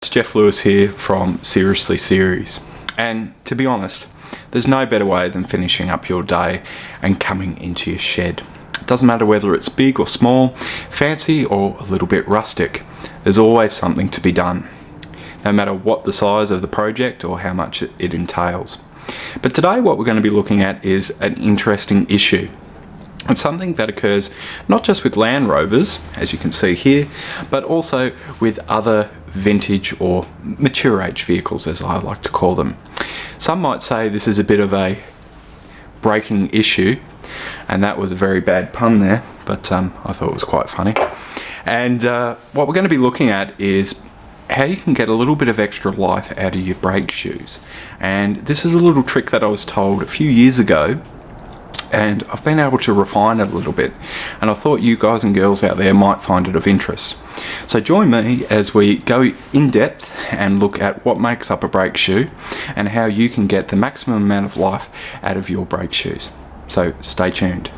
It's Geoff Lewis here from Seriously Series, and to be honest, there's no better way than finishing up your day and coming into your shed. It doesn't matter whether it's big or small, fancy or a little bit rustic, there's always something to be done, no matter what the size of the project or how much it entails. But today what we're going to be looking at is an interesting issue. It's something that occurs not just with Land Rovers, as you can see here, but also with other vintage or mature age vehicles, as I like to call them. Some might say this is a bit of a breaking issue, and that was a very bad pun there, but I thought it was quite funny. And what we're going to be looking at is how you can get a little bit of extra life out of your brake shoes. And this is a little trick that I was told a few years ago, and I've been able to refine it a little bit, and I thought you guys and girls out there might find it of interest. So join me as we go in depth and look at what makes up a brake shoe and how you can get the maximum amount of life out of your brake shoes. So stay tuned.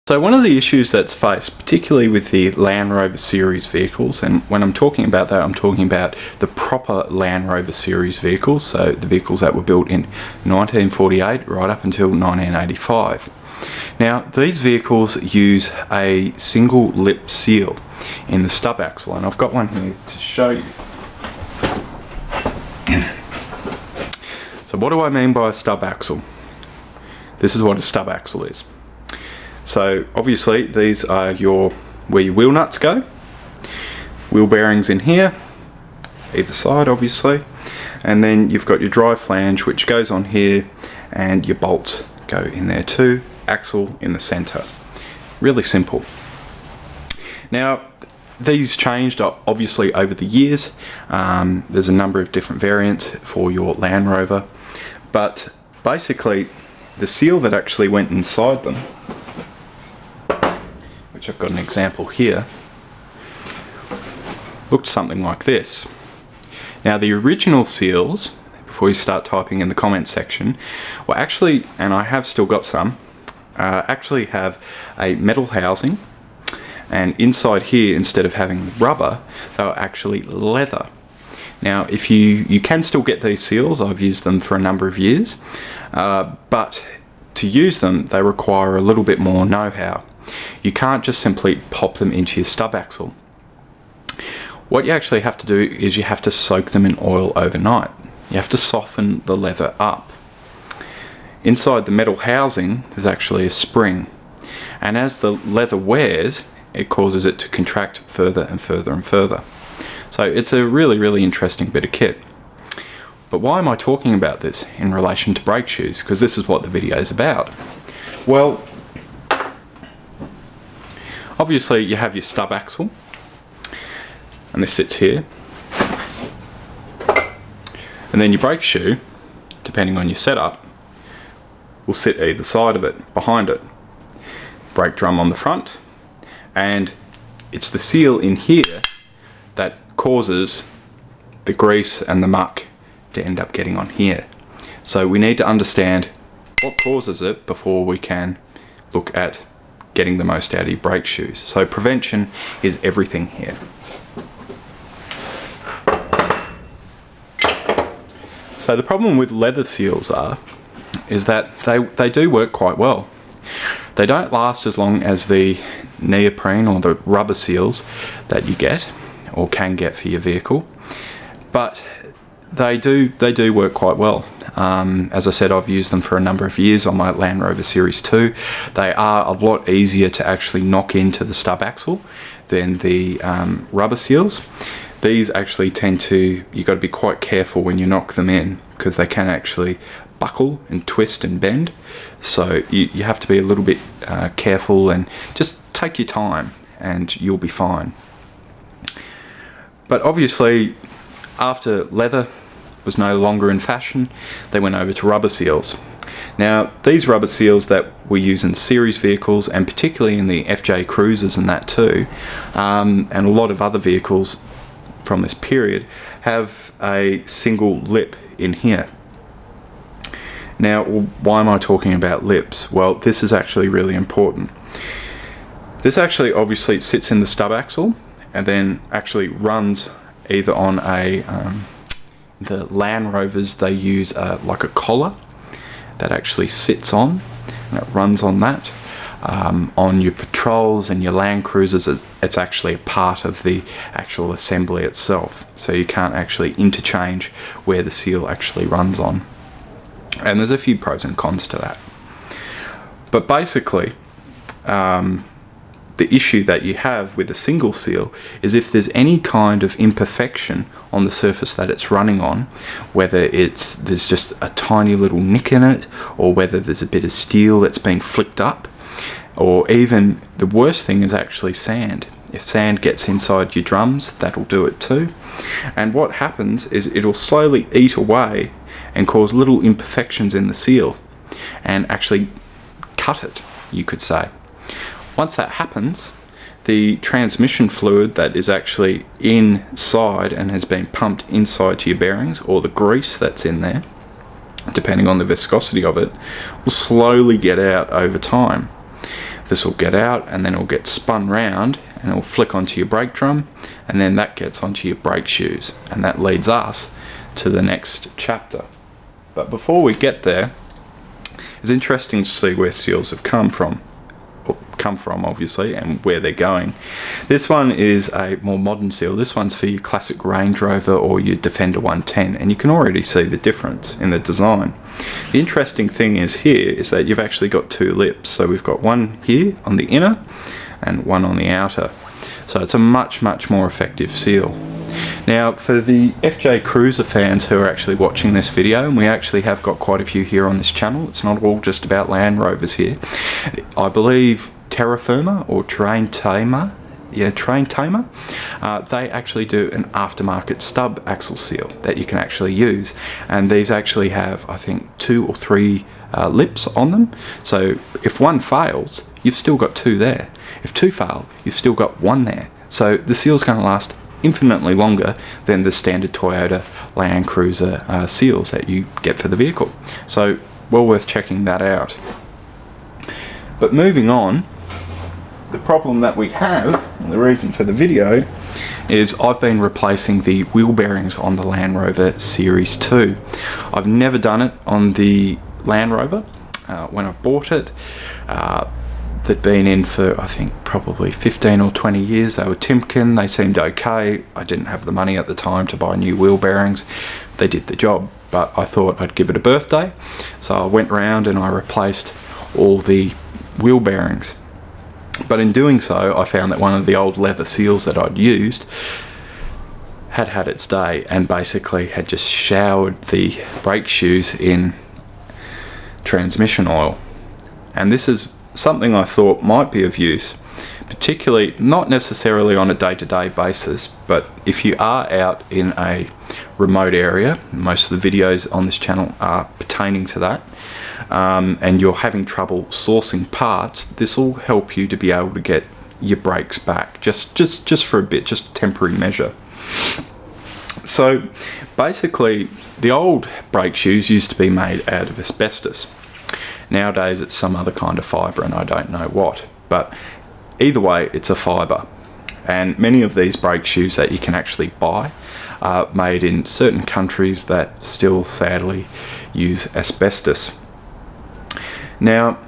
So one of the issues that's faced, particularly with the Land Rover series vehicles, and when I'm talking about that, I'm talking about the proper Land Rover series vehicles, so the vehicles that were built in 1948 right up until 1985. Now, these vehicles use a single lip seal in the stub axle, and I've got one here to show you. So what do I mean by a stub axle? This is what a stub axle is. So obviously these are where your wheel nuts go, wheel bearings in here, either side obviously, and then you've got your drive flange which goes on here, and your bolts go in there too, axle in the center. Really simple. Now these changed obviously over the years. There's a number of different variants for your Land Rover, but basically the seal that actually went inside them, which I've got an example here, looked something like this. Now the original seals, before you start typing in the comments section, were actually, and I have still got some, actually have a metal housing, and inside here, instead of having rubber, they were actually leather. Now if you can still get these seals, I've used them for a number of years, but to use them they require a little bit more know-how. You can't just simply pop them into your stub axle. What you actually have to do is you have to soak them in oil overnight. You have to soften the leather up. Inside the metal housing there's actually a spring, and as the leather wears it causes it to contract further and further and further. So it's a really interesting bit of kit. But why am I talking about this in relation to brake shoes? Because this is what the video is about. Well, obviously you have your stub axle, and this sits here, and then your brake shoe, depending on your setup, will sit either side of it, behind it. Brake drum on the front, and it's the seal in here that causes the grease and the muck to end up getting on here. So we need to understand what causes it before we can look at getting the most out of your brake shoes. So prevention is everything here. So the problem with leather seals is that they do work quite well. They don't last as long as the neoprene or the rubber seals that you get or can get for your vehicle, but they do work quite well. As I said, I've used them for a number of years on my Land Rover Series 2. They are a lot easier to actually knock into the stub axle than the rubber seals. These actually you've got to be quite careful when you knock them in, because they can actually buckle and twist and bend. So you have to be a little bit careful and just take your time and you'll be fine. But obviously after leather was no longer in fashion, they went over to rubber seals. Now, these rubber seals that we use in series vehicles, and particularly in the FJ Cruisers and that too, and a lot of other vehicles from this period, have a single lip in here. Now, why am I talking about lips? Well, this is actually really important. This actually obviously sits in the stub axle and then actually runs either on a the Land Rovers, they use like a collar that actually sits on, and it runs on that. On your patrols and your Land Cruisers, it's actually a part of the actual assembly itself, so you can't actually interchange where the seal actually runs on. And there's a few pros and cons to that. But basically, the issue that you have with a single seal is if there's any kind of imperfection on the surface that it's running on, whether there's just a tiny little nick in it, or whether there's a bit of steel that's being flicked up, or even the worst thing is actually sand. If sand gets inside your drums, that'll do it too. And what happens is it'll slowly eat away and cause little imperfections in the seal and actually cut it, you could say. Once that happens, the transmission fluid that is actually inside and has been pumped inside to your bearings, or the grease that's in there, depending on the viscosity of it, will slowly get out over time. This will get out and then it'll get spun round and it'll flick onto your brake drum, and then that gets onto your brake shoes, and that leads us to the next chapter. But before we get there, it's interesting to see where seals have come from obviously, and where they're going. This one is a more modern seal. This one's for your classic Range Rover or your Defender 110, and you can already see the difference in the design. The interesting thing is here is that you've actually got two lips, so we've got one here on the inner and one on the outer, so it's a much more effective seal. Now, for the FJ Cruiser fans who are actually watching this video, and we actually have got quite a few here on this channel, it's not all just about Land Rovers here. I believe Terra Firma or Terrain Tamer, they actually do an aftermarket stub axle seal that you can actually use, and these actually have, I think, 2 or 3 lips on them, so if one fails, you've still got 2 there. If 2 fail, you've still got 1 there, so the seal's going to last infinitely longer than the standard Toyota Land Cruiser seals that you get for the vehicle. So well worth checking that out. But moving on, the problem that we have, and the reason for the video, is I've been replacing the wheel bearings on the Land Rover Series 2. I've never done it on the Land Rover. When I bought it, they'd been in for, I think, probably 15 or 20 years. They were Timken, they seemed okay. I didn't have the money at the time to buy new wheel bearings. They did the job, but I thought I'd give it a birthday. So I went round and I replaced all the wheel bearings. But in doing so, I found that one of the old leather seals that I'd used had its day and basically had just showered the brake shoes in transmission oil. And this is something I thought might be of use, particularly not necessarily on a day-to-day basis, but if you are out in a remote area, most of the videos on this channel are pertaining to that, and you're having trouble sourcing parts, this will help you to be able to get your brakes back just for a bit, just a temporary measure. So basically, the old brake shoes used to be made out of asbestos. Nowadays it's some other kind of fibre, and I don't know what, but either way it's a fibre, and many of these brake shoes that you can actually buy are made in certain countries that still sadly use asbestos. Now,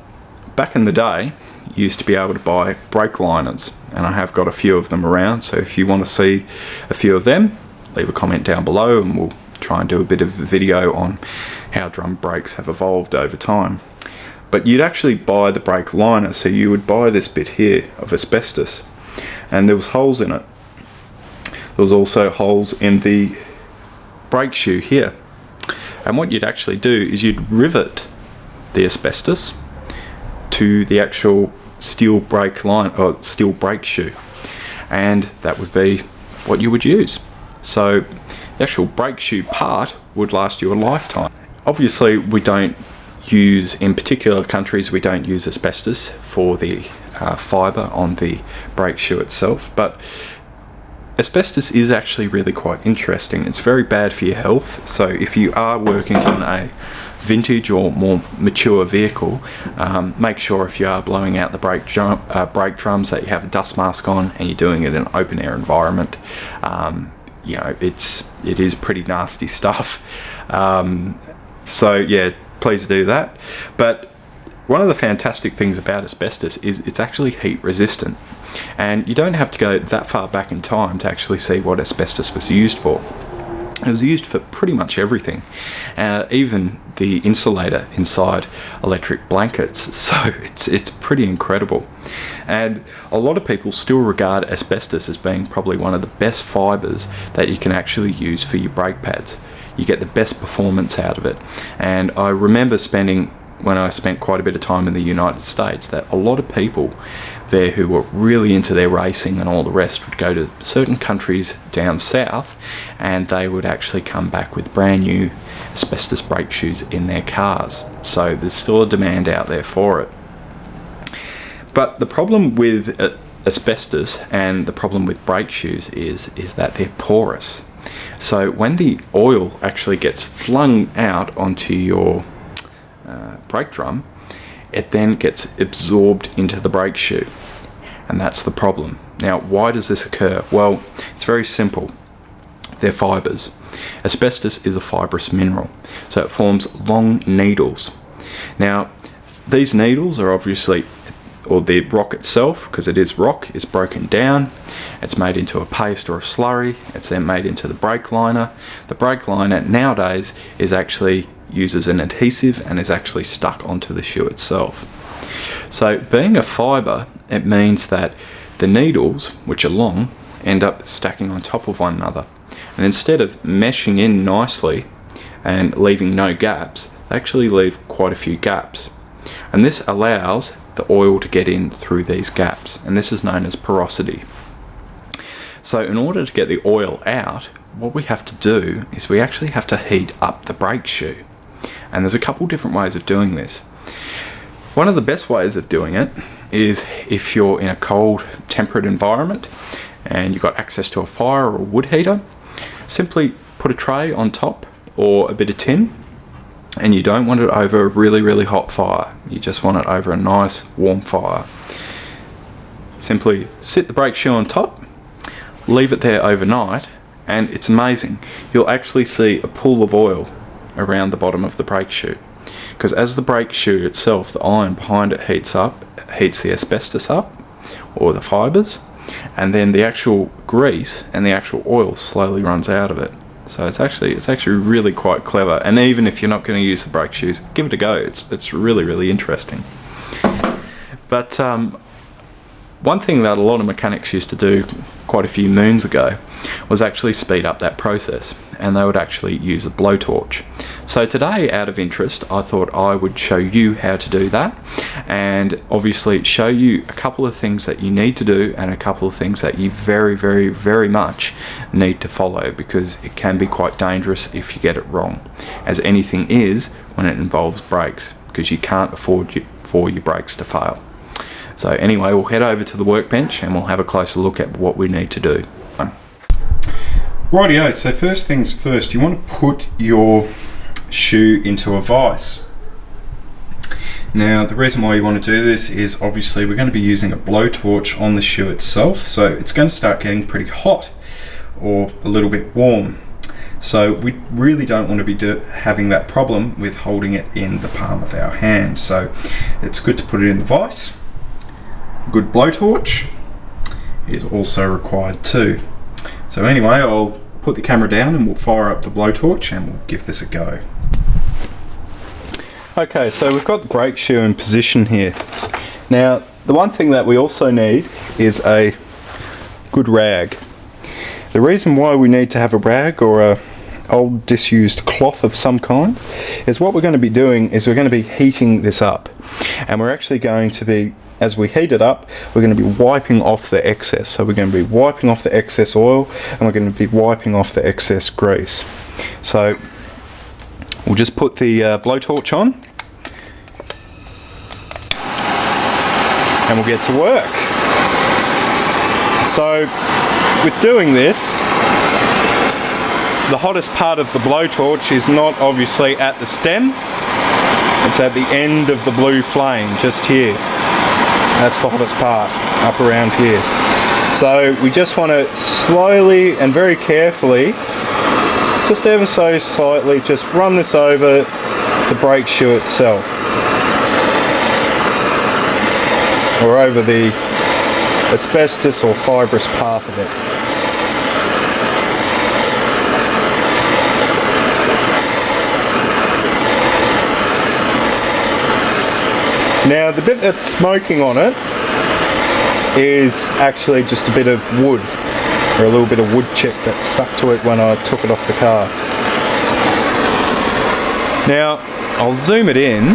back in the day, you used to be able to buy brake liners, and I have got a few of them around, so if you want to see a few of them, leave a comment down below and we'll try and do a bit of a video on how drum brakes have evolved over time. But you'd actually buy the brake liner, so you would buy this bit here of asbestos, and there was holes in it. There was also holes in the brake shoe here, and what you'd actually do is you'd rivet the asbestos to the actual steel brake line or steel brake shoe, and that would be what you would use. So the actual brake shoe part would last you a lifetime. Obviously we don't use, in particular countries, we don't use asbestos for the fibre on the brake shoe itself, but asbestos is actually really quite interesting. It's very bad for your health, so if you are working on a vintage or more mature vehicle, make sure if you are blowing out the brake drums that you have a dust mask on and you're doing it in an open air environment. You know, it is pretty nasty stuff. So yeah, please do that. But one of the fantastic things about asbestos is it's actually heat resistant, and you don't have to go that far back in time to actually see what asbestos was used for. It was used for pretty much everything, even the insulator inside electric blankets. So it's pretty incredible. And a lot of people still regard asbestos as being probably one of the best fibres that you can actually use for your brake pads. You get the best performance out of it. And I remember when I spent quite a bit of time in the United States, that a lot of people there who were really into their racing and all the rest would go to certain countries down south, and they would actually come back with brand new asbestos brake shoes in their cars. So there's still a demand out there for it. But the problem with asbestos and the problem with brake shoes is that they're porous. So when the oil actually gets flung out onto your brake drum, it then gets absorbed into the brake shoe, and that's the problem. Now, why does this occur? Well, it's very simple. They're fibres. Asbestos is a fibrous mineral, so it forms long needles. Now, these needles are obviously, or the rock itself, because it is rock, is broken down. It's made into a paste or a slurry. It's then made into the brake liner. The brake liner nowadays uses an adhesive and is actually stuck onto the shoe itself. So being a fibre, it means that the needles, which are long, end up stacking on top of one another. And instead of meshing in nicely and leaving no gaps, they actually leave quite a few gaps. And this allows the oil to get in through these gaps, and this is known as porosity. So in order to get the oil out, what we have to do is we actually have to heat up the brake shoe. And there's a couple different ways of doing this. One of the best ways of doing it is if you're in a cold, temperate environment and you've got access to a fire or a wood heater, simply put a tray on top or a bit of tin, and you don't want it over a really, really hot fire. You just want it over a nice, warm fire. Simply sit the brake shoe on top, leave it there overnight, and it's amazing. You'll actually see a pool of oil around the bottom of the brake shoe, because as the brake shoe itself, the iron behind it heats the asbestos up, or the fibres, and then the actual grease and the actual oil slowly runs out of it. So it's actually really quite clever. And even if you're not going to use the brake shoes, give it a go. It's really, really interesting. But one thing that a lot of mechanics used to do quite a few moons ago was actually speed up that process, and they would actually use a blowtorch. So today, out of interest, I thought I would show you how to do that, and obviously show you a couple of things that you need to do and a couple of things that you very, very, very much need to follow, because it can be quite dangerous if you get it wrong, as anything is when it involves brakes, because you can't afford for your brakes to fail. So anyway, we'll head over to the workbench and we'll have a closer look at what we need to do. Rightio, so first things first, you want to put your shoe into a vise. Now the reason why you want to do this is obviously we're going to be using a blowtorch on the shoe itself, so it's going to start getting pretty hot or a little bit warm. So we really don't want to be having that problem with holding it in the palm of our hand. So it's good to put it in the vise. A good blowtorch is also required too. So anyway, I'll put the camera down and we'll fire up the blowtorch and we'll give this a go. Okay, so we've got the brake shoe in position here. Now, the one thing that we also need is a good rag. The reason why we need to have a rag or a old disused cloth of some kind is what we're going to be doing is we're going to be heating this up, and we're actually going to be, as we heat it up, we're going to be wiping off the excess. So we're going to be wiping off the excess oil and we're going to be wiping off the excess grease. So we'll just put the blowtorch on and we'll get to work. So with doing this, the hottest part of the blowtorch is not obviously at the stem, it's at the end of the blue flame, just here. That's the hottest part, up around here. So we just want to slowly and very carefully, just ever so slightly, just run this over the brake shoe itself, or over the asbestos or fibrous part of it. Now the bit that's smoking on it is actually just a bit of wood, or a little bit of wood chip that stuck to it when I took it off the car. Now I'll zoom it in.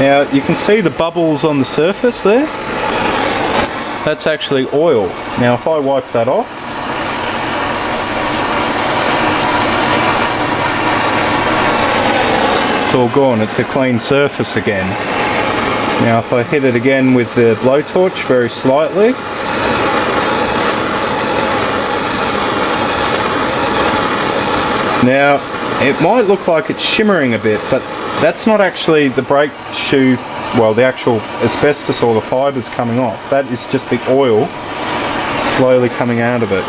Now you can see the bubbles on the surface there. That's actually oil. Now if I wipe that off, it's all gone, it's a clean surface again. Now if I hit it again with the blowtorch very slightly, now it might look like it's shimmering a bit, but that's not actually the brake shoe, well, the actual asbestos or the fibres coming off. That is just the oil slowly coming out of it.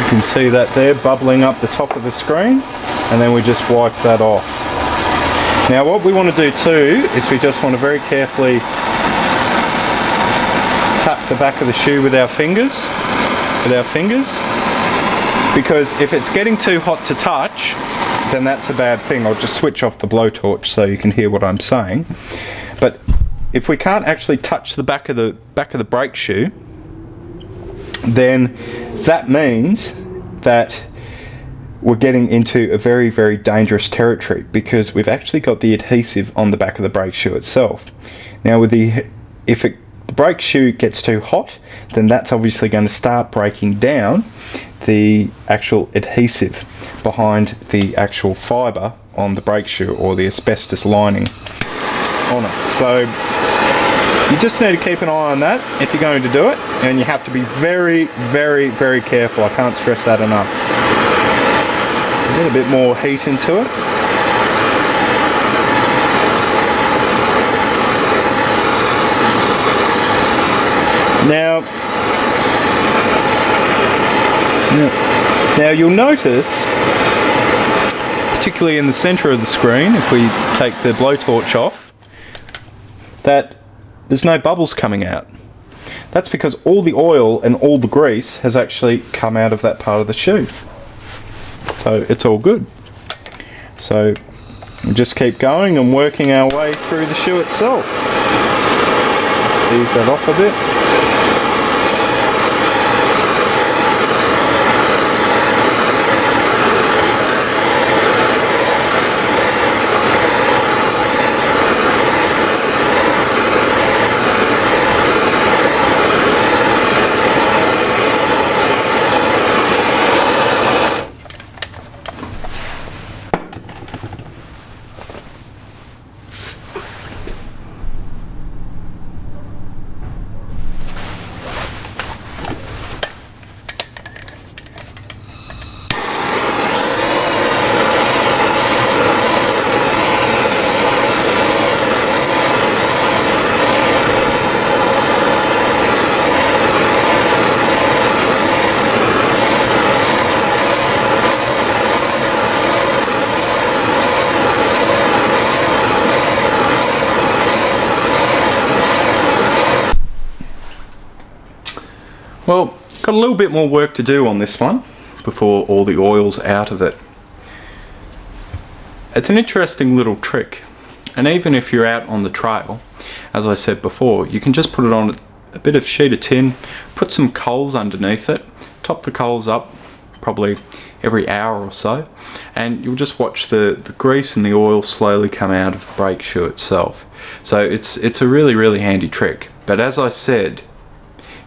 You can see that there bubbling up the top of the screen, and then we just wipe that off. Now what we want to do too is we just want to very carefully tap the back of the shoe with our fingers, because if it's getting too hot to touch, then that's a bad thing. I'll just switch off the blowtorch so you can hear what I'm saying. But if we can't actually touch the back of the brake shoe, then that means that we're getting into a very, very dangerous territory, because we've actually got the adhesive on the back of the brake shoe itself. Now with the brake shoe gets too hot, then that's obviously going to start breaking down the actual adhesive behind the actual fibre on the brake shoe, or the asbestos lining on it. So you just need to keep an eye on that if you're going to do it, and you have to be very, very, very careful. I can't stress that enough. Get a bit more heat into it. Now you'll notice, particularly in the centre of the screen, if we take the blowtorch off, that there's no bubbles coming out. That's because all the oil and all the grease has actually come out of that part of the shoe. So it's all good. So we'll just keep going and working our way through the shoe itself. Just ease that off a bit. Well, got a little bit more work to do on this one before all the oil's out of it. It's an interesting little trick, and even if you're out on the trail, as I said before, you can just put it on a bit of sheet of tin, put some coals underneath it, top the coals up, probably every hour or so, and you'll just watch the grease and the oil slowly come out of the brake shoe itself. So it's a really handy trick. But as I said,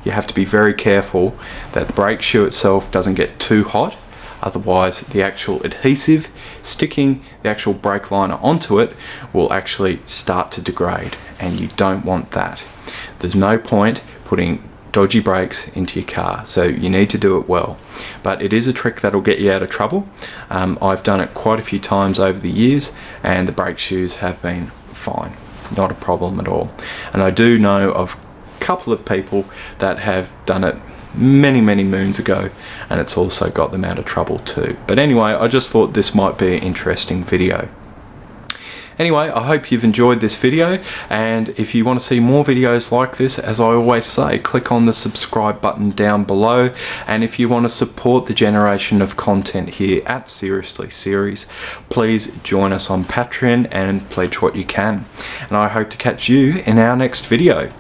you have to be very careful that the brake shoe itself doesn't get too hot, otherwise the actual adhesive sticking the actual brake liner onto it will actually start to degrade, and you don't want that. There's no point putting dodgy brakes into your car, so you need to do it well. But it is a trick that'll get you out of trouble. I've done it quite a few times over the years, and the brake shoes have been fine, not a problem at all. And I do know of a couple of people that have done it many moons ago, and it's also got them out of trouble too. But anyway, I just thought this might be an interesting video. Anyway, I hope you've enjoyed this video, and if you want to see more videos like this, as I always say, click on the subscribe button down below. And if you want to support the generation of content here at Seriously Series, please join us on Patreon and pledge what you can. And I hope to catch you in our next video.